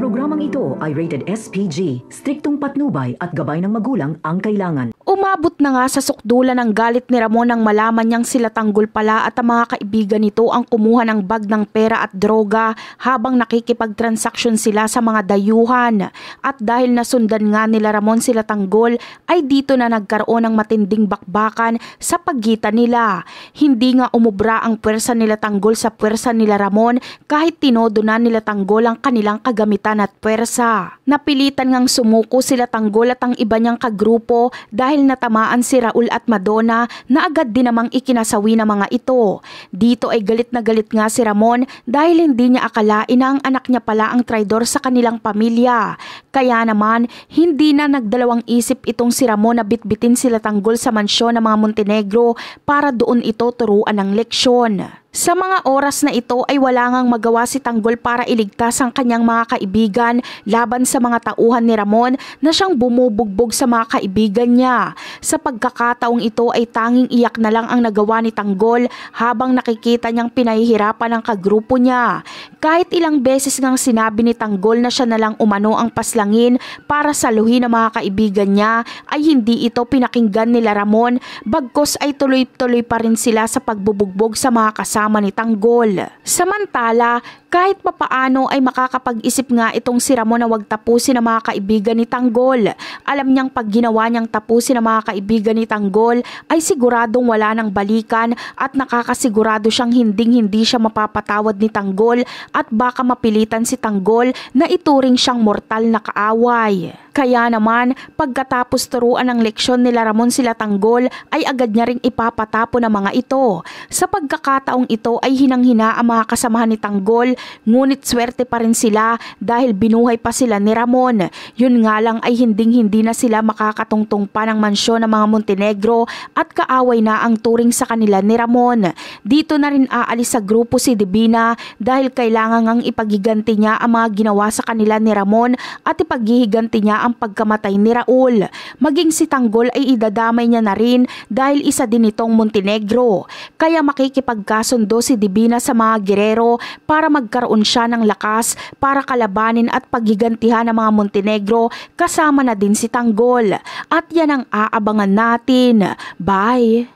Programang ito ay rated SPG, striktong patnubay at gabay ng magulang ang kailangan. Umabot na nga sa sukdulan ng galit ni Ramon nang malaman niyang sila Tanggol pala at ang mga kaibigan nito ang kumuha ng bag ng pera at droga habang nakikipagtransaksyon sila sa mga dayuhan. At dahil nasundan nga nila Ramon sila Tanggol ay dito na nagkaroon ng matinding bakbakan sa pagitan nila. Hindi nga umubra ang puwersa nila Tanggol sa puwersa nila Ramon kahit tinodo na nila Tanggol ang kanilang kagamitan at puwersa. Napilitan ngang sumuko sila Tanggol at ang iba niyang kagrupo dahil natamaan si Raul at Madonna na agad din namang ikinasawi ng mga ito. Dito ay galit na galit nga si Ramon dahil hindi niya akalain na ang anak niya pala ang traidor sa kanilang pamilya. Kaya naman hindi na nagdalawang isip itong si Ramon na bitbitin sila Tanggol sa mansyon ng mga Montenegro para doon ito turuan ng leksyon. Sa mga oras na ito ay wala ngang magawa si Tanggol para iligtas ang kanyang mga kaibigan laban sa mga tauhan ni Ramon na siyang bumubugbog sa mga kaibigan niya. Sa pagkakataong ito ay tanging iyak na lang ang nagawa ni Tanggol habang nakikita niyang pinahihirapan ang kagrupo niya. Kahit ilang beses ngang sinabi ni Tanggol na siya na lang umano ang paslangin para saluhin ang mga kaibigan niya ay hindi ito pinakinggan nila Ramon, bagkos ay tuloy-tuloy pa rin sila sa pagbubugbog sa mga kasama ni Tanggol. Samantala, kahit papaano ay makakapag-isip nga itong si Ramon na wag tapusin ang mga kaibigan ni Tanggol. Alam niyang pag ginawa niyang tapusin ang mga kaibigan ni Tanggol ay siguradong wala nang balikan at nakakasigurado siyang hinding-hindi siya mapapatawad ni Tanggol at baka mapilitan si Tanggol na ituring siyang mortal na kaaway. Kaya naman, pagkatapos turuan ng leksyon nila Ramon sila Tanggol ay agad niya ring ipapatapo ng mga ito. Sa pagkakataong ito ay hinang-hina ang mga kasamahan ni Tanggol, ngunit swerte pa rin sila dahil binuhay pa sila ni Ramon. Yun nga lang ay hinding-hindi na sila makakatungtong pa ng mansyon ng mga Montenegro at kaaway na ang turing sa kanila ni Ramon. Dito na rin aalis sa grupo si Divina dahil kailangan ngang ipaghiganti niya ang mga ginawa sa kanila ni Ramon at ipaghihiganti niya ang pagkamatay ni Raul. Maging si Tanggol ay idadamay niya na rin dahil isa din itong Montenegro. Kaya makikipagkasundo si Divina sa mga gerero para magkaroon siya ng lakas para kalabanin at paghigantihan ng mga Montenegro kasama na din si Tanggol. At yan ang aabangan natin. Bye!